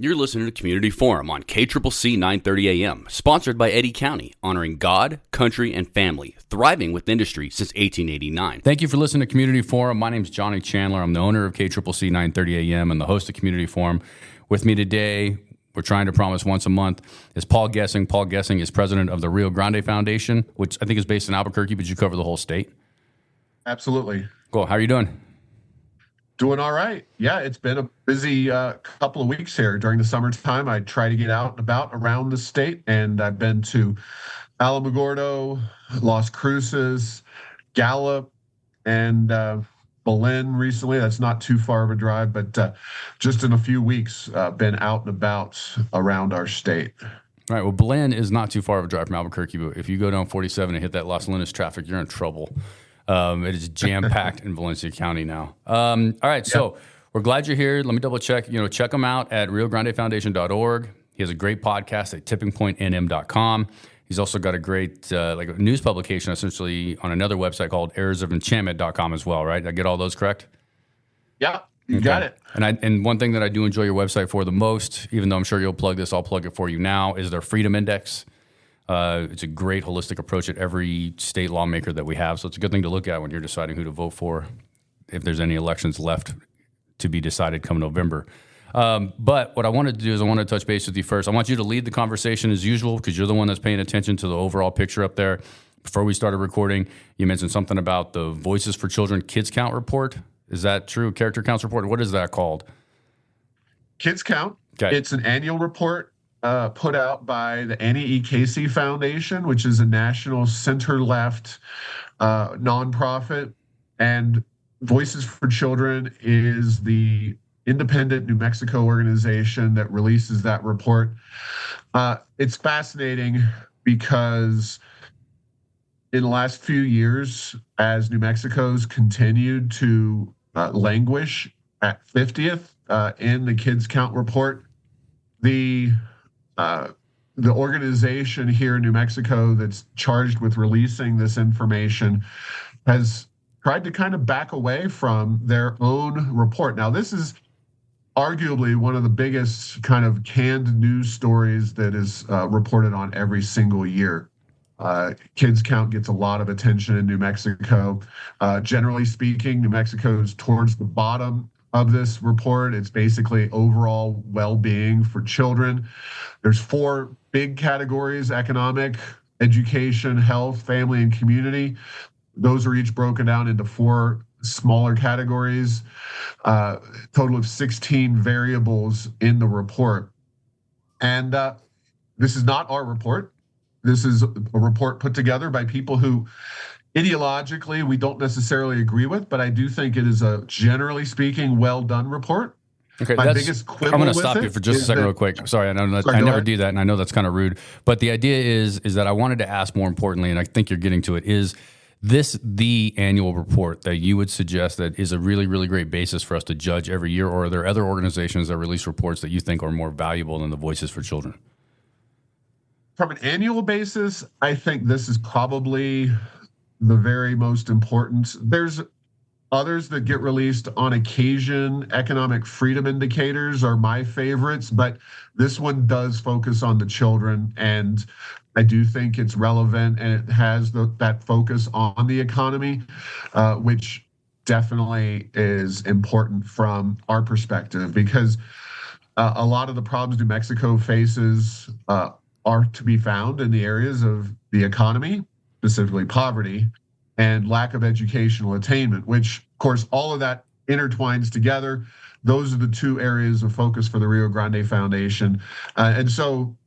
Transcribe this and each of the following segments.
You're listening to Community Forum on KCCC 930 AM, sponsored by Eddy County, honoring God, country, and family, thriving with industry since 1889. Thank you for listening to Community Forum. My name is Johnny Chandler. I'm the owner of KCCC 930 AM and the host of Community Forum. With me today, we're trying to promise once a month, is Paul Gessing. Paul Gessing is president of the Rio Grande Foundation, which I think is based in Albuquerque, but you cover the whole state. Absolutely. Cool. How are you doing? Doing all right. Yeah, it's been a busy couple of weeks here. During the summertime, I try to get out and about around the state, and I've been to Alamogordo, Las Cruces, Gallup, and Belen recently. That's not too far of a drive, but just in a few weeks, been out and about around our state. All right. Well, Belen is not too far of a drive from Albuquerque, but if you go down 47 and hit that Las Linus traffic, you're in trouble. It is jam-packed in Valencia County now. All right, so we're glad you're here. Let me double check. Check him out at riograndefoundation.org. He has a great podcast at tippingpointnm.com. He's also got a great news publication, essentially, on another website called heirsofenchantment.com as well, right? Did I get all those correct? Yeah, you got it. And one thing that I do enjoy your website for the most, even though I'm sure you'll plug this, I'll plug it for you now, is their Freedom Index. It's a great holistic approach at every state lawmaker that we have. So it's a good thing to look at when you're deciding who to vote for, if there's any elections left to be decided come November. But what I wanted to do is I want to touch base with you first. I want you to lead the conversation as usual because you're the one that's paying attention to the overall picture up there. Before we started recording, you mentioned something about the Voices for Children Kids Count report. Is that true? Character Counts report? What is that called? Kids Count. Okay. It's an annual report put out by the Annie E. Casey Foundation, which is a national center-left nonprofit. And Voices for Children is the independent New Mexico organization that releases that report. It's fascinating because in the last few years, as New Mexico's continued to languish at 50th in the Kids Count report, the organization here in New Mexico that's charged with releasing this information has tried to kind of back away from their own report. Now, this is arguably one of the biggest kind of canned news stories that is reported on every single year. Kids Count gets a lot of attention in New Mexico. Generally speaking, New Mexico's towards the bottom of this report. It's basically overall well-being for children. There's 4 big categories: economic, education, health, family, and community. Those are each broken down into 4 smaller categories, total of 16 variables in the report. And this is not our report. This is a report put together by people who ideologically we don't necessarily agree with, but I do think it is a, generally speaking, well-done report. Okay, My biggest quibble I'm going to with stop it you for just a second real quick. Sorry, I know that, I never do that, and I know that's kind of rude. But the idea is that I wanted to ask more importantly, and I think you're getting to it, is this the annual report that you would suggest that is a really, really great basis for us to judge every year, or are there other organizations that release reports that you think are more valuable than the Voices for Children? From an annual basis, I think this is probably the very most important. There's others that get released on occasion. Economic freedom indicators are my favorites, but this one does focus on the children, and I do think it's relevant, and it has that focus on the economy, which definitely is important from our perspective, because a lot of the problems New Mexico faces are to be found in the areas of the economy, specifically poverty, and lack of educational attainment, which, of course, all of that intertwines together. Those are the 2 areas of focus for the Rio Grande Foundation. And so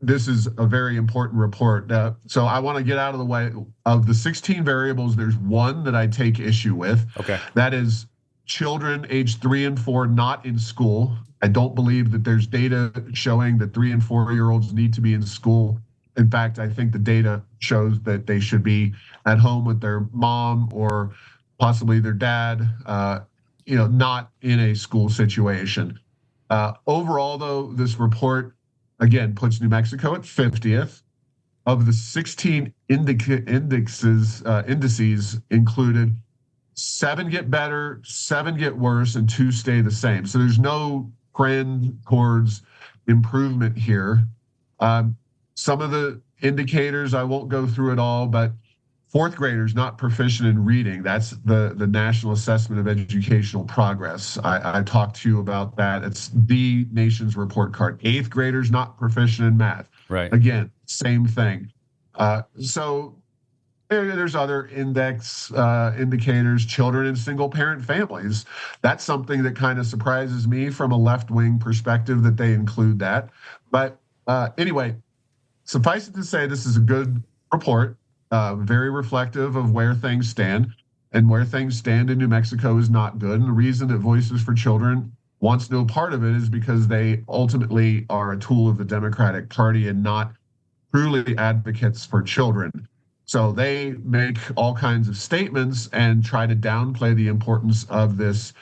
this is a very important report. So I want to get out of the way. Of the 16 variables, there's one that I take issue with. Okay. That is children aged 3 and 4 not in school. I don't believe that there's data showing that 3 and 4-year-olds need to be in school. In fact, I think the data shows that they should be at home with their mom or possibly their dad, not in a school situation. Overall, though, this report, again, puts New Mexico at 50th. Of the 16 indices included, 7 get better, 7 get worse, and 2 stay the same. So there's no trend towards improvement here. Some of the indicators, I won't go through it all, but fourth graders not proficient in reading. That's the National Assessment of Educational Progress. I talked to you about that. It's the nation's report card. Eighth graders not proficient in math. Right. Again, same thing. So there's other indicators, children in single parent families. That's something that kind of surprises me from a left-wing perspective that they include that. But anyway, suffice it to say, this is a good report, very reflective of where things stand. And where things stand in New Mexico is not good. And the reason that Voices for Children wants no part of it is because they ultimately are a tool of the Democratic Party and not truly advocates for children. So they make all kinds of statements and try to downplay the importance of this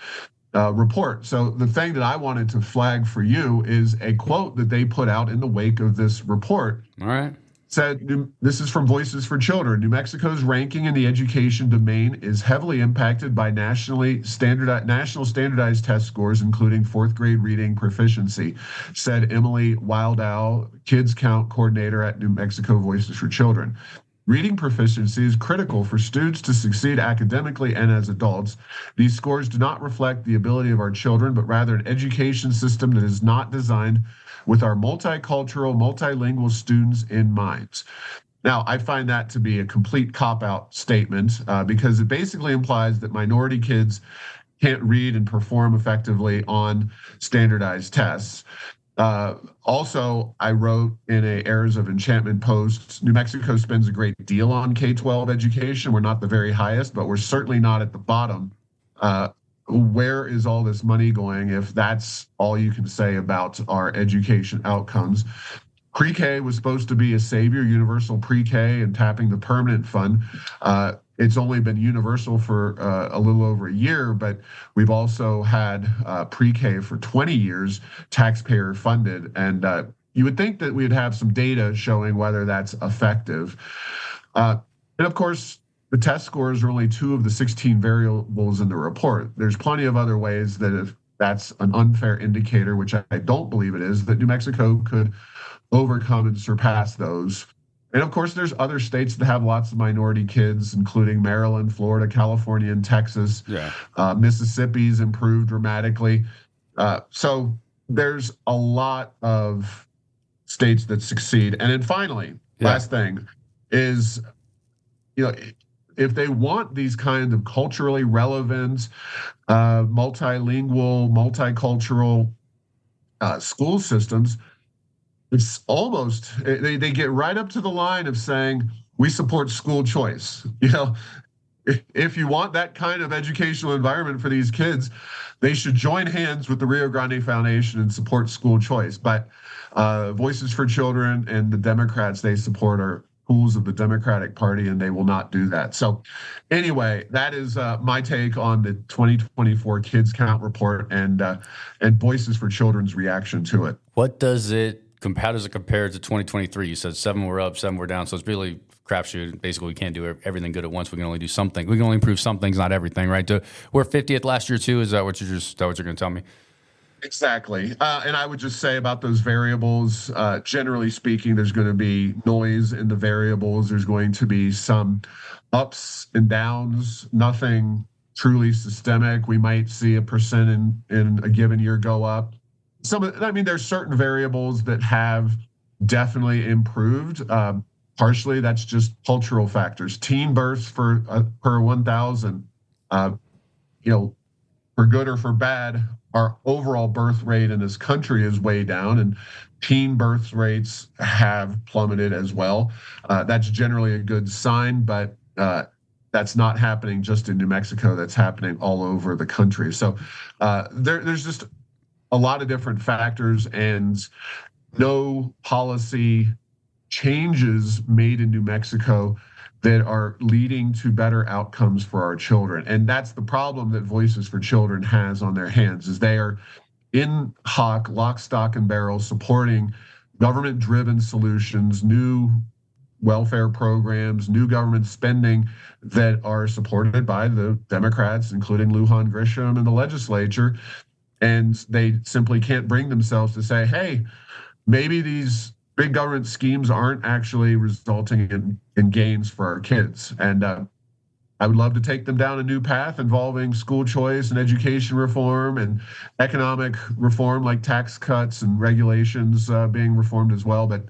report. So the thing that I wanted to flag for you is a quote that they put out in the wake of this report. All right. Said, this is from Voices for Children. New Mexico's ranking in the education domain is heavily impacted by national standardized test scores, including fourth grade reading proficiency, said Emily Wildow, Kids Count Coordinator at New Mexico Voices for Children. Reading proficiency is critical for students to succeed academically and as adults. These scores do not reflect the ability of our children, but rather an education system that is not designed with our multicultural, multilingual students in mind. Now, I find that to be a complete cop-out statement because it basically implies that minority kids can't read and perform effectively on standardized tests. Also, I wrote in a Errors of Enchantment post, New Mexico spends a great deal on K-12 education. We're not the very highest, but we're certainly not at the bottom. Where is all this money going if that's all you can say about our education outcomes? Pre-K was supposed to be a savior, universal pre-K and tapping the permanent fund. It's only been universal for a little over a year, but we've also had pre-K for 20 years, taxpayer funded. And you would think that we'd have some data showing whether that's effective. And of course, the test scores are only 2 of the 16 variables in the report. There's plenty of other ways that if that's an unfair indicator, which I don't believe it is, that New Mexico could overcome and surpass those. And of course, there's other states that have lots of minority kids, including Maryland, Florida, California, and Texas. Yeah. Mississippi's improved dramatically. So there's a lot of states that succeed. And then finally, last thing is, if they want these kind of culturally relevant, multilingual, multicultural school systems, it's almost, they get right up to the line of saying, we support school choice. If you want that kind of educational environment for these kids, they should join hands with the Rio Grande Foundation and support school choice. But Voices for Children and the Democrats they support are tools of the Democratic Party, and they will not do that. So anyway, that is my take on the 2024 Kids Count report and Voices for Children's reaction to it. How does it compare to 2023? You said 7 were up, 7 were down. So it's really crapshoot. Basically, we can't do everything good at once. We can only do something. We can only improve some things, not everything, right? We're 50th last year too. Is that what you're going to tell me? Exactly. And I would just say about those variables, generally speaking, there's going to be noise in the variables. There's going to be some ups and downs, nothing truly systemic. We might see a percent in a given year go up. There's certain variables that have definitely improved. Partially, that's just cultural factors. Teen births per 1,000, for good or for bad, our overall birth rate in this country is way down, and teen birth rates have plummeted as well. That's generally a good sign, but that's not happening just in New Mexico. That's happening all over the country. So there's just a lot of different factors, and no policy changes made in New Mexico that are leading to better outcomes for our children. And that's the problem that Voices for Children has on their hands, is they are in lock, stock, and barrel supporting government-driven solutions, new welfare programs, new government spending that are supported by the Democrats, including Lujan Grisham and the legislature. and they simply can't bring themselves to say, hey, maybe these big government schemes aren't actually resulting in gains for our kids. And I would love to take them down a new path involving school choice and education reform and economic reform, like tax cuts and regulations being reformed as well. But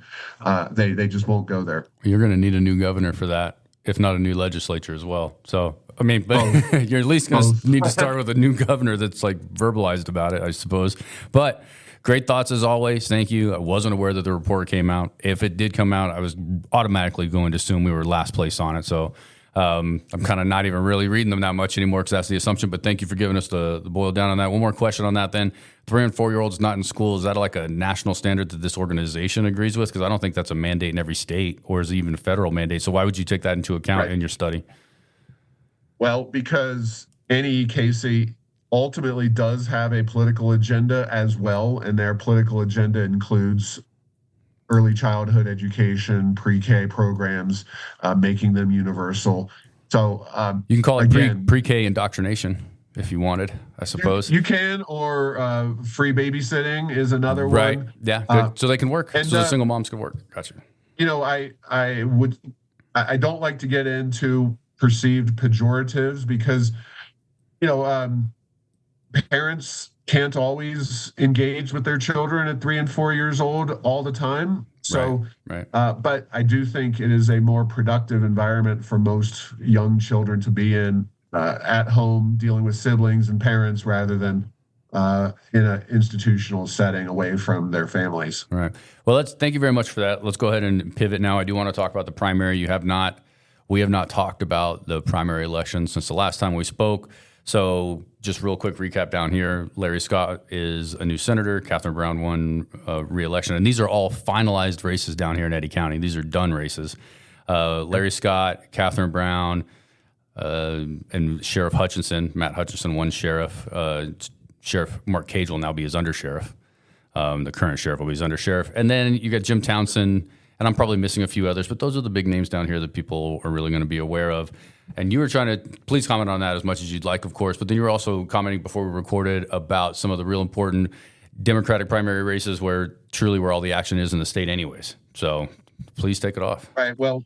they just won't go there. You're going to need a new governor for that, if not a new legislature as well. So, I mean, but you're at least going to need to start with a new governor that's like verbalized about it, I suppose. But great thoughts as always. Thank you. I wasn't aware that the report came out. If it did come out, I was automatically going to assume we were last place on it. So I'm kind of not even really reading them that much anymore because that's the assumption. But thank you for giving us the boil down on that. One more question on that then. 3 and 4-year-olds not in school, is that like a national standard that this organization agrees with? Because I don't think that's a mandate in every state, or is it even a federal mandate? So why would you take that into account in your study? Well, because NEKC ultimately does have a political agenda as well, and their political agenda includes early childhood education, pre-K programs, making them universal. So you can call it pre-K indoctrination if you wanted, I suppose. You can, or free babysitting is another one. Right. Yeah. Good. So they can work. And, so the single moms can work. Gotcha. You know, I don't like to get into perceived pejoratives because, you know, parents can't always engage with their children at 3 and 4 years old all the time. So, right. But I do think it is a more productive environment for most young children to be in at home, dealing with siblings and parents rather than in an institutional setting away from their families. All right. Well, thank you very much for that. Let's go ahead and pivot now. I do want to talk about the primary. We have not talked about the primary election since the last time we spoke. So just real quick recap down here. Larry Scott is a new senator. Catherine Brown won re-election. And these are all finalized races down here in Eddy County. These are done races. Larry Scott, Catherine Brown, and Sheriff Hutchinson. Matt Hutchinson won sheriff. Sheriff Mark Cage will now be his undersheriff. The current sheriff will be his undersheriff. And then you got Jim Townsend, and I'm probably missing a few others, but those are the big names down here that people are really going to be aware of. And you were trying to, please comment on that as much as you'd like, of course, but then you were also commenting before we recorded about some of the real important Democratic primary races where all the action is in the state anyways. So please take it off. Right. Well,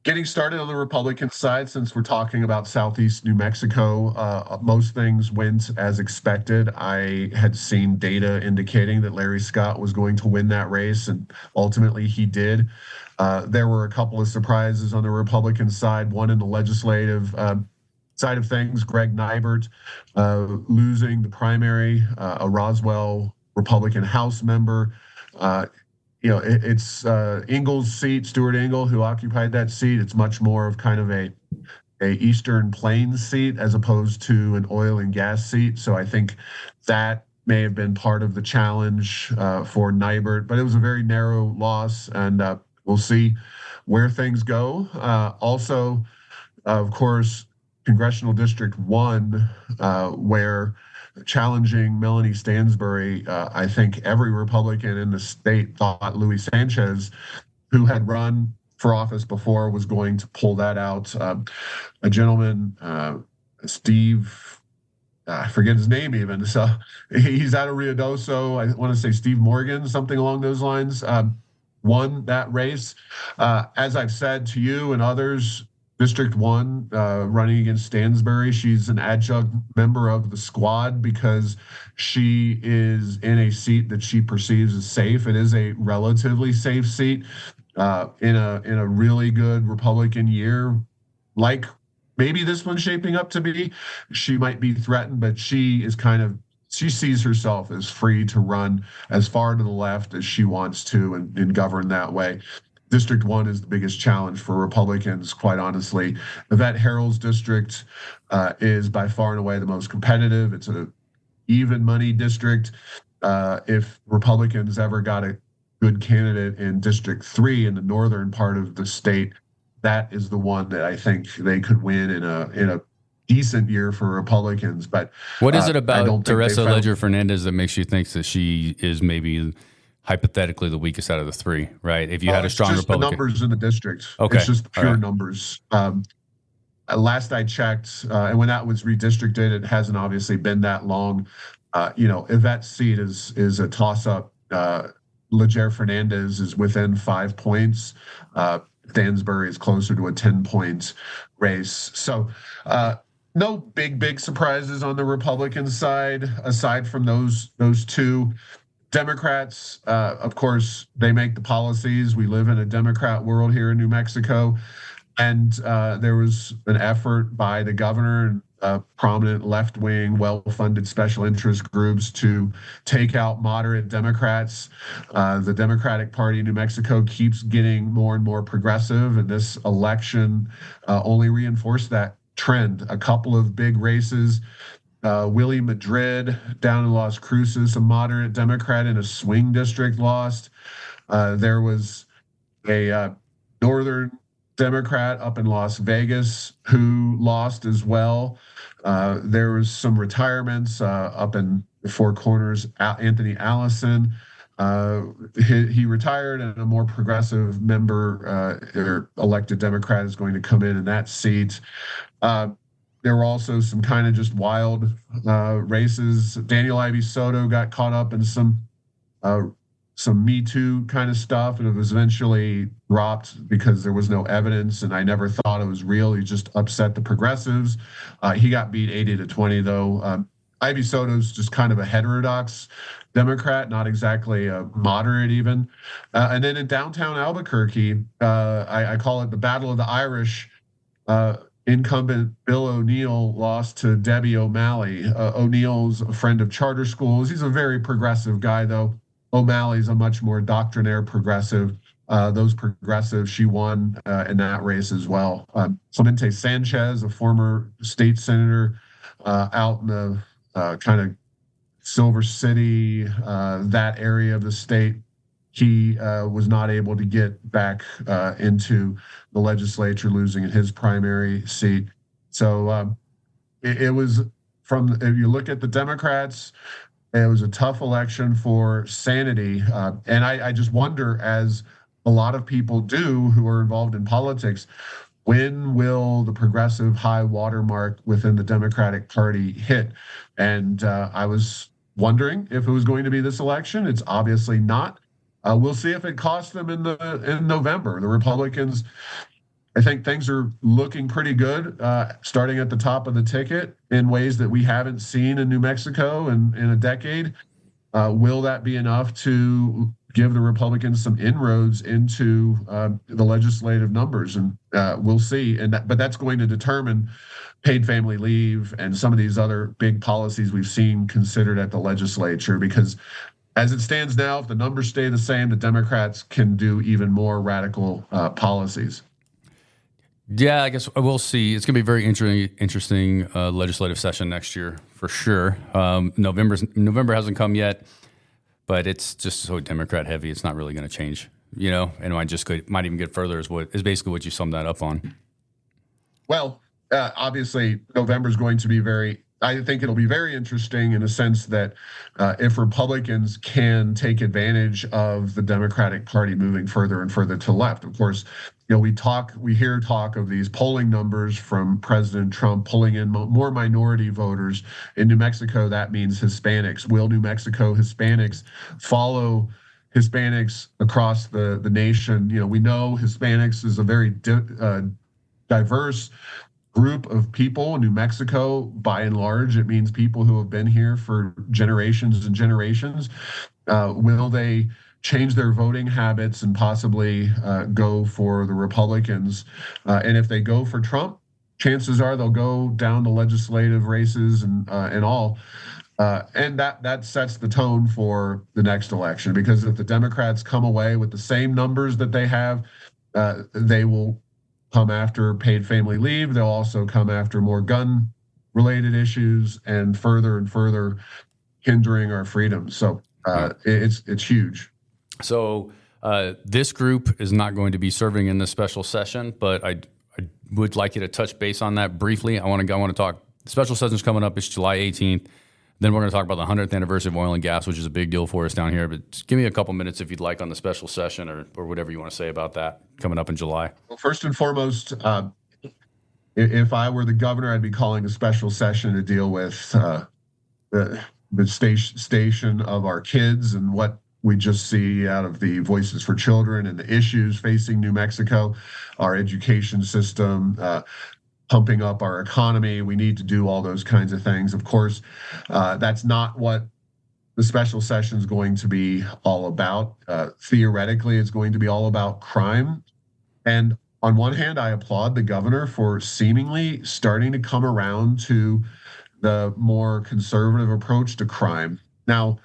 getting started on the Republican side, since we're talking about Southeast New Mexico, most things went as expected. I had seen data indicating that Larry Scott was going to win that race, and ultimately he did. There were a couple of surprises on the Republican side, one in the legislative side of things, Greg Nybert losing the primary, a Roswell Republican House member. It's Engel's seat, Stuart Engel, who occupied that seat. It's much more of kind of a Eastern Plains seat as opposed to an oil and gas seat. So I think that may have been part of the challenge for Nybert, but it was a very narrow loss, and we'll see where things go. Also, of course, Congressional District 1, where challenging Melanie Stansbury, I think every Republican in the state thought Luis Sanchez, who had run for office before, was going to pull that out. A gentleman, Steve, I forget his name even, so he's out of Ruidoso. I want to say Steve Morgan, something along those lines, won that race. As I've said to you and others, District 1 running against Stansbury, she's an adjunct member of the squad because she is in a seat that she perceives as safe. It is a relatively safe seat in a really good Republican year, like maybe this one's shaping up to be. She might be threatened, but she sees herself as free to run as far to the left as she wants to and govern that way. District 1 is the biggest challenge for Republicans, quite honestly. Yvette Harrell's district is by far and away the most competitive. It's an even money district. If Republicans ever got a good candidate in District 3 in the northern part of the state, that is the one that I think they could win in a decent year for Republicans. But what is it about Teresa Ledger Fernandez that makes you think that she is maybe hypothetically the weakest out of the three, right? If you had a strong Republican. The numbers in the district. Okay. It's just pure numbers. Last I checked, and when that was redistricted, it hasn't obviously been that long. if that seat is a toss-up, Leger Fernandez is within 5 points. Stansbury is closer to a 10-point race. So no big surprises on the Republican side, aside from those two. Democrats, of course, they make the policies. We live in a Democrat world here in New Mexico. And there was an effort by the governor and prominent left-wing, well-funded special interest groups to take out moderate Democrats. The Democratic Party in New Mexico keeps getting more and more progressive, and this election only reinforced that trend. A couple of big races. Willie Madrid down in Las Cruces, a moderate Democrat in a swing district, lost. There was a northern Democrat up in Las Vegas who lost as well. There was some retirements up in the Four Corners. Anthony Allison, he retired, and a more progressive member, or elected Democrat, is going to come in that seat. There were also some kind of just wild races. Daniel Ivey Soto got caught up in some Me Too kind of stuff, and it was eventually dropped because there was no evidence, and I never thought it was real. He just upset the progressives. He got beat 80-20, though. Ivey Soto's just kind of a heterodox Democrat, not exactly a moderate even. And then in downtown Albuquerque, I call it the Battle of the Irish. Incumbent Bill O'Neill lost to Debbie O'Malley. O'Neill's a friend of charter schools. He's a very progressive guy, though. O'Malley's a much more doctrinaire progressive. Those progressives, she won in that race as well. Clemente Sanchez, a former state senator out in the kind of Silver City, that area of the state, he was not able to get back into the legislature, losing in his primary seat. So it was if you look at the Democrats, it was a tough election for sanity. And I just wonder, as a lot of people do who are involved in politics, when will the progressive high watermark within the Democratic Party hit? And I was wondering if it was going to be this election. It's obviously not. We'll see if it costs them in November. The Republicans, I think things are looking pretty good, starting at the top of the ticket in ways that we haven't seen in New Mexico in a decade. Will that be enough to give the Republicans some inroads into the legislative numbers? And we'll see. But that's going to determine paid family leave and some of these other big policies we've seen considered at the legislature, because as it stands now, if the numbers stay the same, the Democrats can do even more radical policies. Yeah, I guess we'll see. It's going to be a very interesting legislative session next year for sure. November hasn't come yet, but it's just so Democrat heavy. It's not really going to change, and might even get further is basically what you summed that up on. Well, obviously November is going to be I think it'll be very interesting in a sense that if Republicans can take advantage of the Democratic Party moving further and further to the left. Of course, we hear talk of these polling numbers from President Trump pulling in more minority voters. In New Mexico, that means Hispanics. Will New Mexico Hispanics follow Hispanics across the nation? We know Hispanics is a very diverse group of people in New Mexico. By and large, it means people who have been here for generations and generations. Will they change their voting habits and possibly go for the Republicans? And if they go for Trump, chances are they'll go down the legislative races and all. And that sets the tone for the next election, because if the Democrats come away with the same numbers that they have, they will come after paid family leave. They'll also come after more gun-related issues and further hindering our freedoms. So it's huge. So this group is not going to be serving in this special session, but I would like you to touch base on that briefly. I want to talk. The special session's coming up. It's July 18th. Then we're going to talk about the 100th anniversary of oil and gas, which is a big deal for us down here. But just give me a couple minutes if you'd like on the special session or whatever you want to say about that coming up in July. Well, first and foremost, if I were the governor, I'd be calling a special session to deal with the station of our kids and what we just see out of the Voices for Children and the issues facing New Mexico, our education system, pumping up our economy. We need to do all those kinds of things. Of course, that's not what the special session is going to be all about. Theoretically, it's going to be all about crime. And on one hand, I applaud the governor for seemingly starting to come around to the more conservative approach to crime. Now,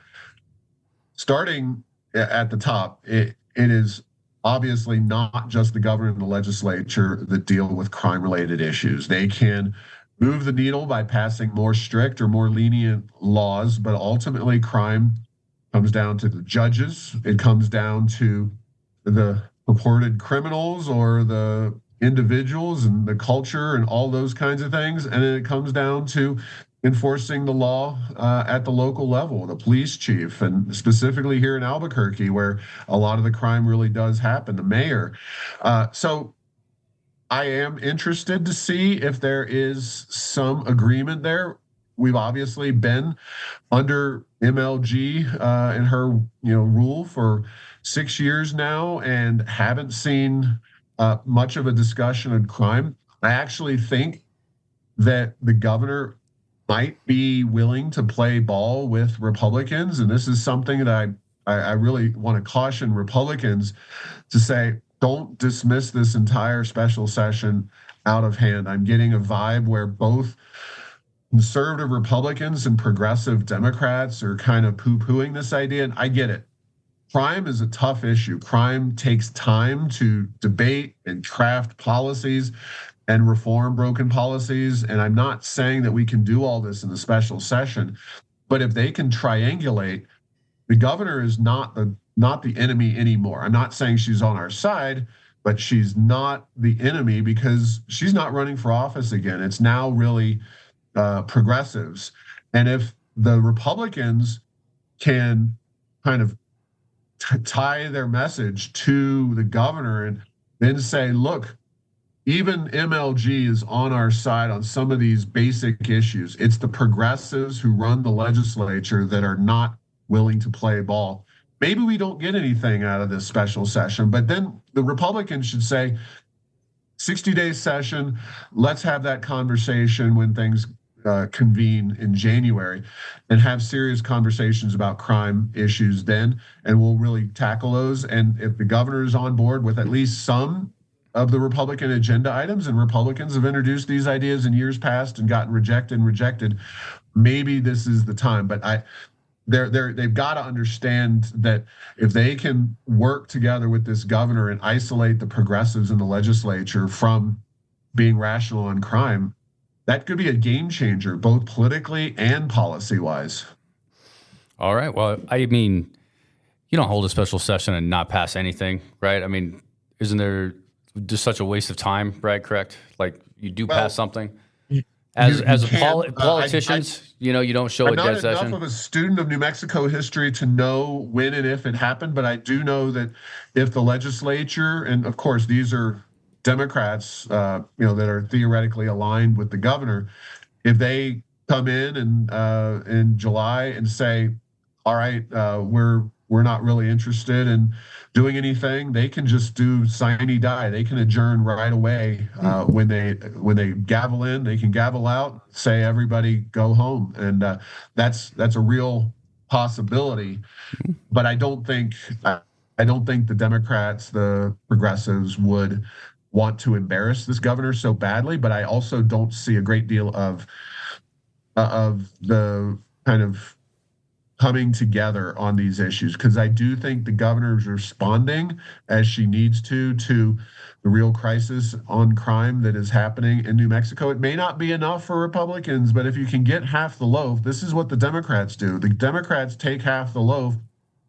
starting at the top, it is obviously not just the governor and the legislature that deal with crime-related issues. They can move the needle by passing more strict or more lenient laws, but ultimately crime comes down to the judges. It comes down to the purported criminals or the individuals and the culture and all those kinds of things. And then it comes down to enforcing the law at the local level, the police chief, and specifically here in Albuquerque, where a lot of the crime really does happen, the mayor. So I am interested to see if there is some agreement there. We've obviously been under MLG and her rule for 6 years now and haven't seen much of a discussion on crime. I actually think that the governor might be willing to play ball with Republicans, and this is something that I really want to caution Republicans to say, don't dismiss this entire special session out of hand. I'm getting a vibe where both conservative Republicans and progressive Democrats are kind of poo-pooing this idea, and I get it. Crime is a tough issue. Crime takes time to debate and craft policies and reform broken policies. And I'm not saying that we can do all this in the special session, but if they can triangulate, the governor is not the enemy anymore. I'm not saying she's on our side, but she's not the enemy because she's not running for office again. It's now really progressives. And if the Republicans can kind of tie their message to the governor and then say, look, even MLG is on our side on some of these basic issues. It's the progressives who run the legislature that are not willing to play ball. Maybe we don't get anything out of this special session, but then the Republicans should say, 60-day session, let's have that conversation when things convene in January and have serious conversations about crime issues then, and we'll really tackle those. And if the governor is on board with at least some of the Republican agenda items, and Republicans have introduced these ideas in years past and gotten rejected, maybe this is the time. But they've got to understand that if they can work together with this governor and isolate the progressives in the legislature from being rational on crime, that could be a game changer, both politically and policy-wise. All right. Well, I mean, you don't hold a special session and not pass anything, right? I mean, isn't there just such a waste of time, Brad, correct? Like, you do pass something. As politicians, you don't show a dead session. I'm not enough of a student of New Mexico history to know when and if it happened, but I do know that if the legislature, and of course these are Democrats, that are theoretically aligned with the governor, if they come in July and say, all right, we're not really interested in doing anything, they can just do sine die. They can adjourn right away. When they gavel in, they can gavel out, say everybody go home, and that's a real possibility. But I don't think the Democrats, the progressives, would want to embarrass this governor so badly. But I also don't see a great deal of the kind of coming together on these issues, because I do think the governor is responding as she needs to the real crisis on crime that is happening in New Mexico. It may not be enough for Republicans, but if you can get half the loaf, this is what the Democrats do. The Democrats take half the loaf,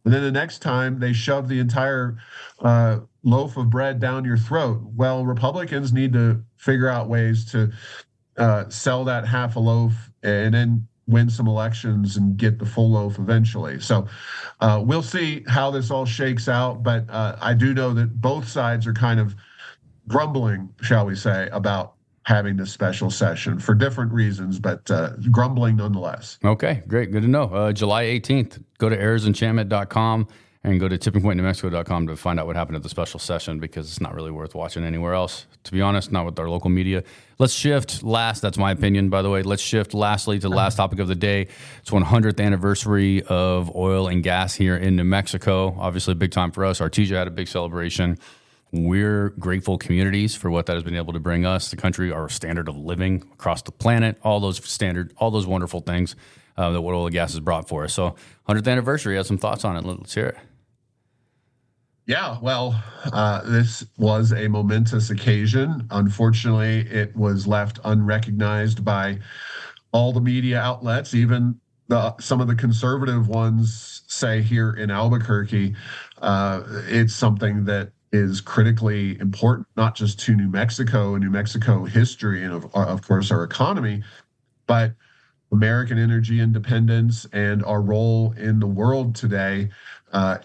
and then the next time they shove the entire loaf of bread down your throat. Well, Republicans need to figure out ways to sell that half a loaf and then win some elections and get the full loaf eventually. So we'll see how this all shakes out. But I do know that both sides are kind of grumbling, shall we say, about having this special session for different reasons, but grumbling nonetheless. Okay, great. Good to know. July 18th, go to errorsenchantment.com and go to tippingpointnewmexico.com to find out what happened at the special session, because it's not really worth watching anywhere else, to be honest, not with our local media. Let's shift that's my opinion, by the way. Let's shift lastly to the last topic of the day. It's 100th anniversary of oil and gas here in New Mexico. Obviously, a big time for us. Artesia had a big celebration. We're grateful communities for what that has been able to bring us, the country, our standard of living across the planet, all those wonderful things that what oil and gas has brought for us. So 100th anniversary, have some thoughts on it. Let's hear it. Yeah, well, this was a momentous occasion. Unfortunately, it was left unrecognized by all the media outlets, even some of the conservative ones say here in Albuquerque. It's something that is critically important, not just to New Mexico and New Mexico history and, of course, our economy, but American energy independence and our role in the world today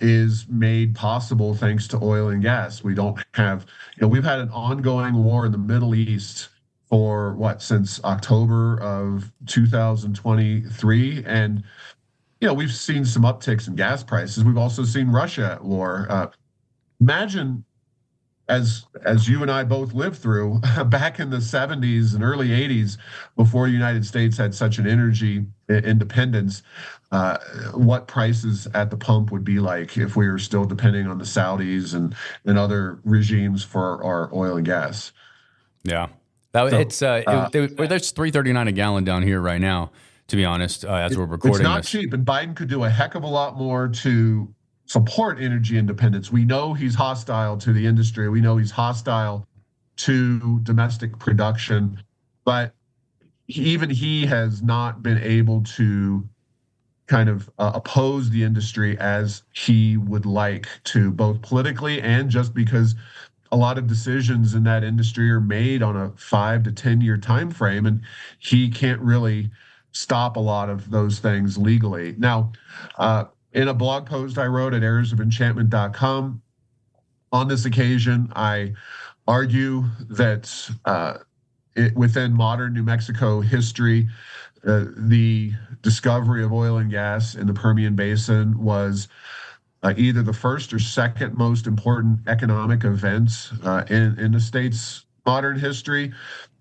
is made possible thanks to oil and gas. We don't have, we've had an ongoing war in the Middle East for since October of 2023. And, we've seen some upticks in gas prices. We've also seen Russia at war. Imagine, as you and I both lived through back in the 70s and early 80s, before the United States had such an energy independence, what prices at the pump would be like if we were still depending on the Saudis and other regimes for our oil and gas. Yeah. There's $3.39 a gallon down here right now, to be honest, as we're recording this. It's not cheap, and Biden could do a heck of a lot more to support energy independence. We know he's hostile to the industry. We know he's hostile to domestic production, but even he has not been able to kind of oppose the industry as he would like to, both politically and just because a lot of decisions in that industry are made on a 5 to 10 year time frame, and he can't really stop a lot of those things legally. Now, in a blog post I wrote at errorsofenchantment.com, on this occasion, I argue that within modern New Mexico history, the discovery of oil and gas in the Permian Basin was either the first or second most important economic event in the state's modern history.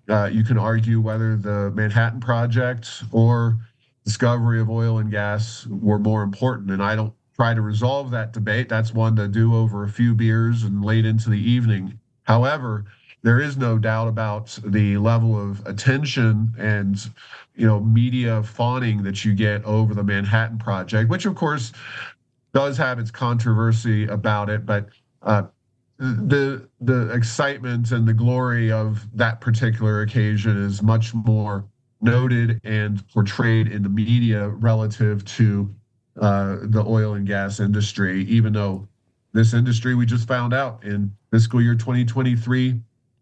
You can argue whether the Manhattan Project or discovery of oil and gas were more important, and I don't try to resolve that debate. That's one to do over a few beers and late into the evening. However, there is no doubt about the level of attention and media fawning that you get over the Manhattan Project, which of course does have its controversy about it, but the excitement and the glory of that particular occasion is much more noted and portrayed in the media relative to the oil and gas industry, even though this industry, we just found out in fiscal year 2023,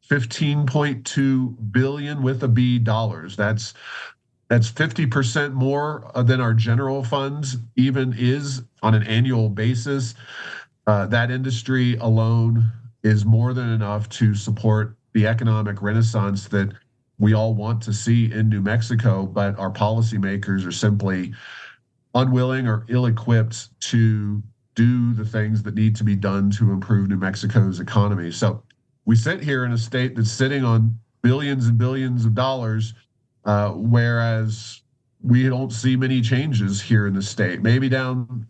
$15.2 billion with a B dollars. That's 50% more than our general funds even is on an annual basis. That industry alone is more than enough to support the economic renaissance that we all want to see in New Mexico, but our policymakers are simply unwilling or ill-equipped to do the things that need to be done to improve New Mexico's economy. So we sit here in a state that's sitting on billions and billions of dollars, whereas we don't see many changes here in the state. Maybe down,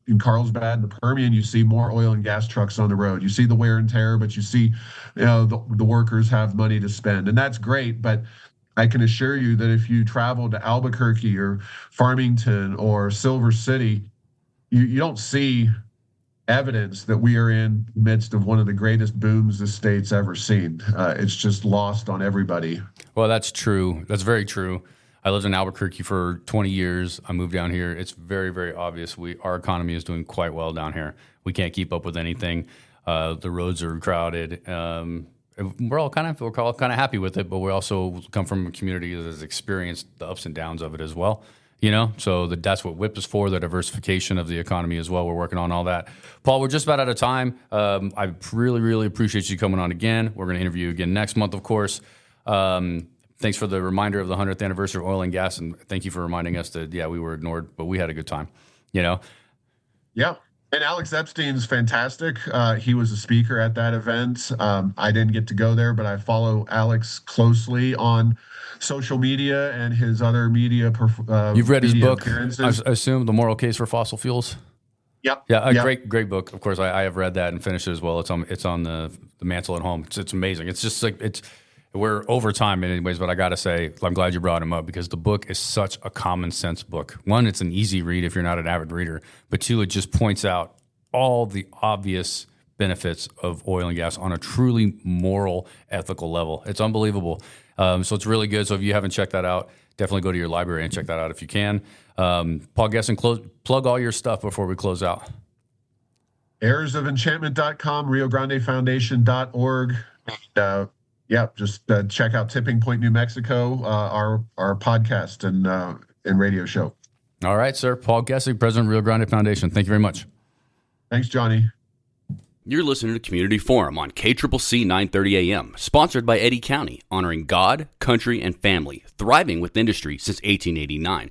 in Carlsbad and the Permian, you see more oil and gas trucks on the road. You see the wear and tear, but you see, the workers have money to spend, and that's great. But I can assure you that if you travel to Albuquerque or Farmington or Silver City, you don't see evidence that we are in the midst of one of the greatest booms this state's ever seen. It's just lost on everybody. Well, that's true. That's very true. I lived in Albuquerque for 20 years. I moved down here. It's very, very obvious. Our economy is doing quite well down here. We can't keep up with anything. The roads are crowded. We're all kind of happy with it, but we also come from a community that has experienced the ups and downs of it as well. So that's what WHIP is for, the diversification of the economy as well. We're working on all that. Paul, we're just about out of time. I really, really appreciate you coming on again. We're going to interview you again next month, of course. Thanks for the reminder of the 100th anniversary of oil and gas, and thank you for reminding us that, we were ignored, but we had a good time, Yeah. And Alex Epstein's fantastic. He was a speaker at that event. I didn't get to go there, but I follow Alex closely on social media and his other media You've read his book, appearances. I assume, The Moral Case for Fossil Fuels? Yep. Yeah, great book. Of course, I have read that and finished it as well. It's on the mantle at home. It's amazing. It's just like we're over time anyways, but I got to say, I'm glad you brought him up because the book is such a common sense book. One, it's an easy read if you're not an avid reader, but two, it just points out all the obvious benefits of oil and gas on a truly moral, ethical level. It's unbelievable. So it's really good. So if you haven't checked that out, definitely go to your library and check that out if you can. Paul Gessing, plug all your stuff before we close out. heirsofenchantment.com, riograndefoundation.org. Just check out Tipping Point, New Mexico, our podcast and radio show. All right, sir. Paul Gessing, President of Rio Grande Foundation. Thank you very much. Thanks, Johnny. You're listening to Community Forum on KCCC 930 AM, sponsored by Eddy County, honoring God, country, and family, thriving with industry since 1889.